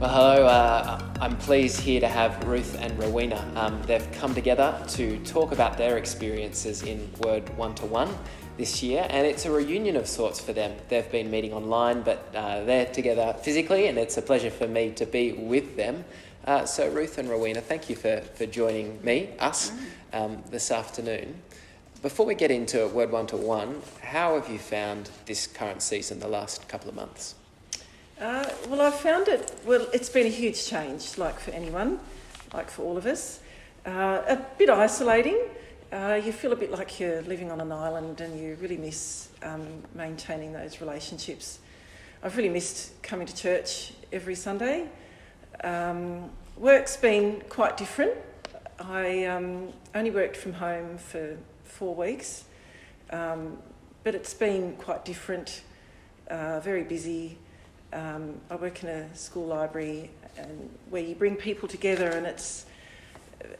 Well, hello, I'm pleased here to have Ruth and Rowena. They've come together to talk about their experiences in Word 1-to-1 this year, and it's a reunion of sorts for them. They've been meeting online, but they're together physically, and it's a pleasure for me to be with them. So Ruth and Rowena, thank you for joining us this afternoon. Before we get into Word 1-to-1, how have you found this current season, the last couple of months? Well, I've found it's been a huge change, like for anyone, like for all of us. A bit isolating. You feel a bit like you're living on an island and you really miss maintaining those relationships. I've really missed coming to church every Sunday. Work's been quite different. I only worked from home for 4 weeks, but it's been quite different, very busy. I work in a school library and where you bring people together, and it's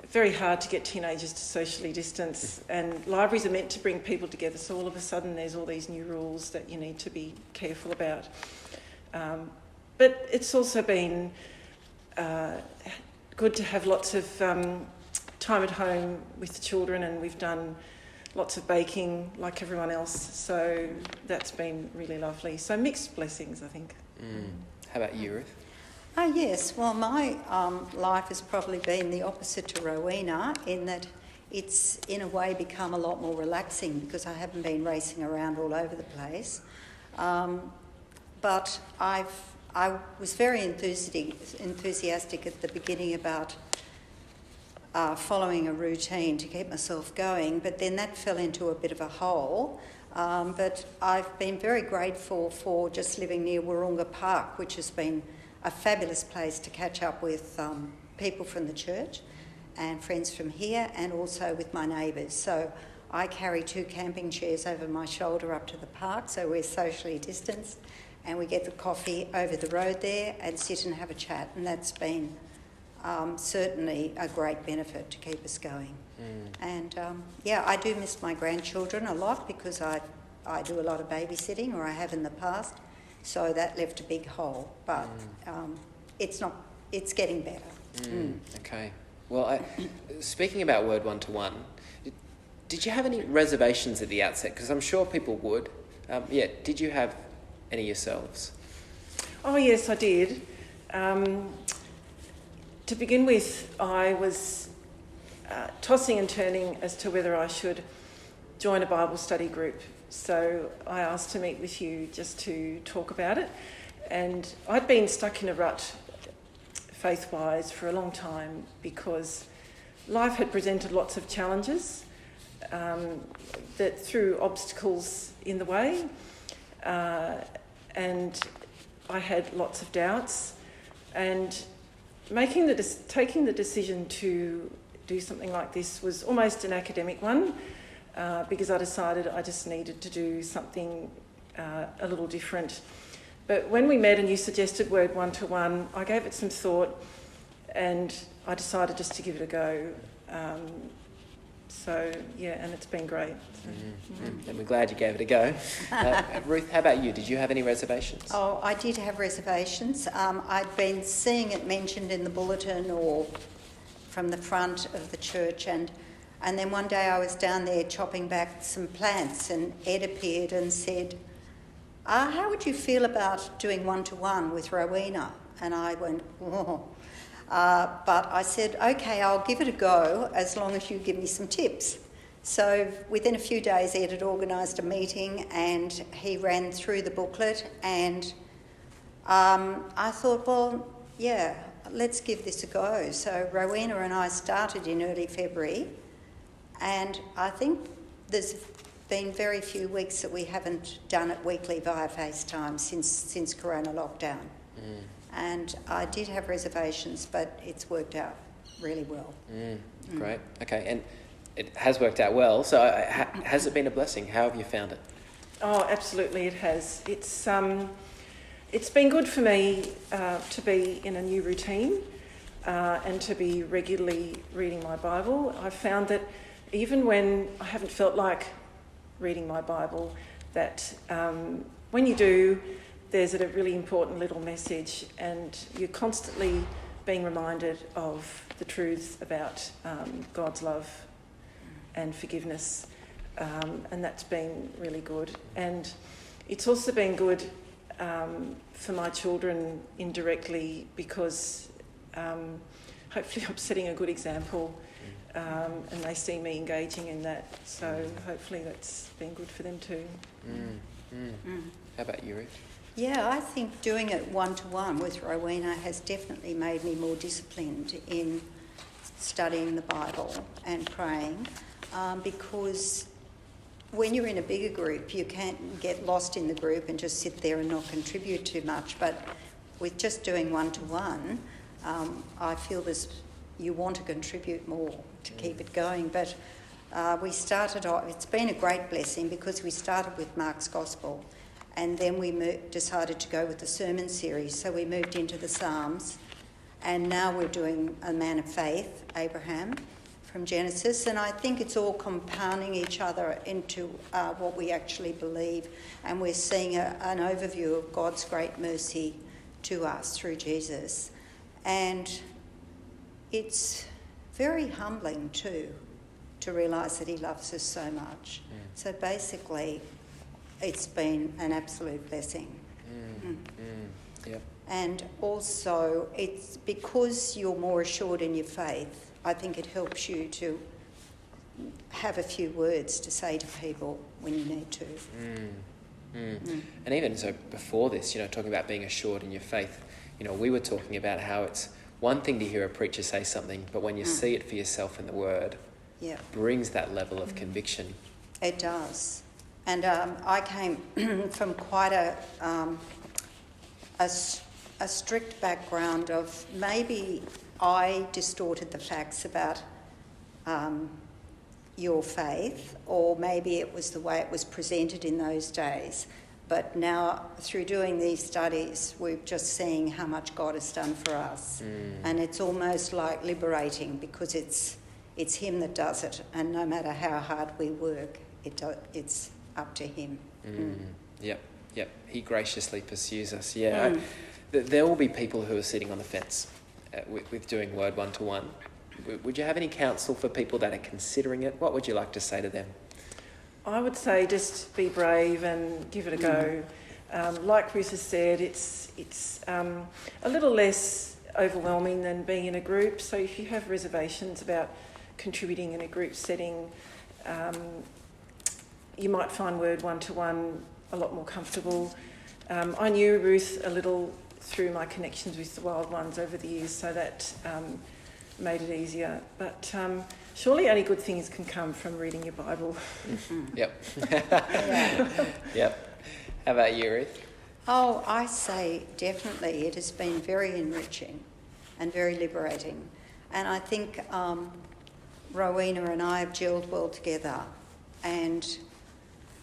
very hard to get teenagers to socially distance, and libraries are meant to bring people together, so all of a sudden there's all these new rules that you need to be careful about. But it's also been good to have lots of time at home with the children, and we've done lots of baking like everyone else, so that's been really lovely. So mixed blessings, I think. How about you, Ruth? Yes, well, my life has probably been the opposite to Rowena in that it's in a way become a lot more relaxing because I haven't been racing around all over the place. But I was very enthusiastic at the beginning about following a routine to keep myself going, but then that fell into a bit of a hole. But I've been very grateful for just living near Wahroonga Park, which has been a fabulous place to catch up with people from the church and friends from here, and also with my neighbours. So I carry 2 camping chairs over my shoulder up to the park, so we're socially distanced, and we get the coffee over the road there and sit and have a chat, and that's been certainly a great benefit to keep us going. And I do miss my grandchildren a lot because I do a lot of babysitting, or I have in the past, so that left a big hole, but it's getting better. Okay. Well, speaking about Word 1-to-1, did you have any reservations at the outset? Because I'm sure people would. Did you have any yourselves? Oh yes, I did. To begin with, I was tossing and turning as to whether I should join a Bible study group. So I asked to meet with you just to talk about it. And I'd been stuck in a rut, faith-wise, for a long time because life had presented lots of challenges that threw obstacles in the way. And I had lots of doubts. And taking the decision to do something like this was almost an academic one because I decided I just needed to do something a little different. But when we met and you suggested Word 1-to-1, I gave it some thought and I decided just to give it a go. And it's been great. And we're glad you gave it a go. Ruth, how about you? Did you have any reservations? Oh, I did have reservations. I'd been seeing it mentioned in the bulletin or from the front of the church, and then one day I was down there chopping back some plants, and Ed appeared and said, how would you feel about doing 1-to-1 with Rowena? And I went, oh. But I said, okay, I'll give it a go as long as you give me some tips. So within a few days, Ed had organised a meeting and he ran through the booklet, and I thought, well, yeah, let's give this a go. So Rowena and I started in early February, and I think there's been very few weeks that we haven't done it weekly via FaceTime since Corona lockdown. And I did have reservations, but it's worked out really well. Great. Okay, and it has worked out well. So has it been a blessing? How have you found it? Oh, absolutely it has. It's been good for me to be in a new routine and to be regularly reading my Bible. I've found that even when I haven't felt like reading my Bible, that when you do, there's a really important little message, and you're constantly being reminded of the truths about God's love and forgiveness, and that's been really good. And it's also been good for my children indirectly, because hopefully I'm setting a good example, and they see me engaging in that, so hopefully that's been good for them too. How about you, Ruth? Yeah, I think doing it one-to-one with Rowena has definitely made me more disciplined in studying the Bible and praying, because when you're in a bigger group, you can't get lost in the group and just sit there and not contribute too much. But with just doing one-to-one, I feel you want to contribute more to keep it going. But we started off, it's been a great blessing, because we started with Mark's Gospel, and then we decided to go with the sermon series. So we moved into the Psalms, and now we're doing a man of faith, Abraham, from Genesis, and I think it's all compounding each other into what we actually believe, and we're seeing an overview of God's great mercy to us through Jesus. And it's very humbling too, to realise that he loves us so much. So basically, it's been an absolute blessing. Yep. And also, it's because you're more assured in your faith, I think it helps you to have a few words to say to people when you need to. And even so, before this, talking about being assured in your faith, we were talking about how it's one thing to hear a preacher say something, but when you see it for yourself in the Word, brings that level of conviction. It does. And I came from quite a strict background of, maybe I distorted the facts about your faith, or maybe it was the way it was presented in those days. But now, through doing these studies, we're just seeing how much God has done for us. And it's almost like liberating, because it's him that does it, and no matter how hard we work, it's up to him. Yep. He graciously pursues us. There will be people who are sitting on the fence with doing Word one-to-one. Would you have any counsel for people that are considering it? What would you like to say to them? I would say just be brave and give it a go. Like Ruth has said, it's a little less overwhelming than being in a group. So if you have reservations about contributing in a group setting, you might find Word one-to-one a lot more comfortable. I knew Ruth a little through my connections with the Wild Ones over the years, so that made it easier. But surely only good things can come from reading your Bible. Yep. Yep. How about you, Ruth? Oh, I say definitely. It has been very enriching and very liberating. And I think Rowena and I have gelled well together. And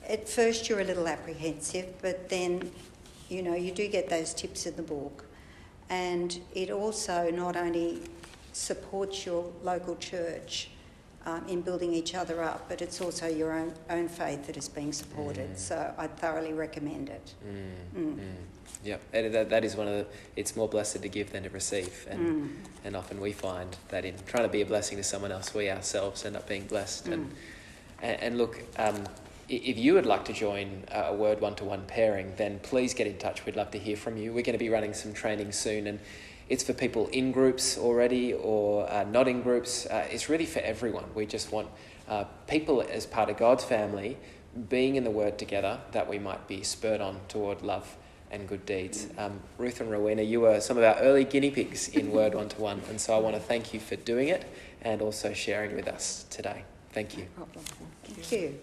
at first you're a little apprehensive, but then, you do get those tips in the book. And it also not only supports your local church in building each other up, but it's also your own faith that is being supported. So I thoroughly recommend it. Yep, that is one of the, it's more blessed to give than to receive. And often we find that in trying to be a blessing to someone else, we ourselves end up being blessed. And look, if you would like to join a Word one-to-one pairing, then please get in touch. We'd love to hear from you. We're going to be running some training soon, and it's for people in groups already or not in groups. It's really for everyone. We just want people as part of God's family being in the Word together, that we might be spurred on toward love and good deeds. Ruth and Rowena, you were some of our early guinea pigs in Word one-to-one, and so I want to thank you for doing it and also sharing with us today. Thank you. No problem. Thank you.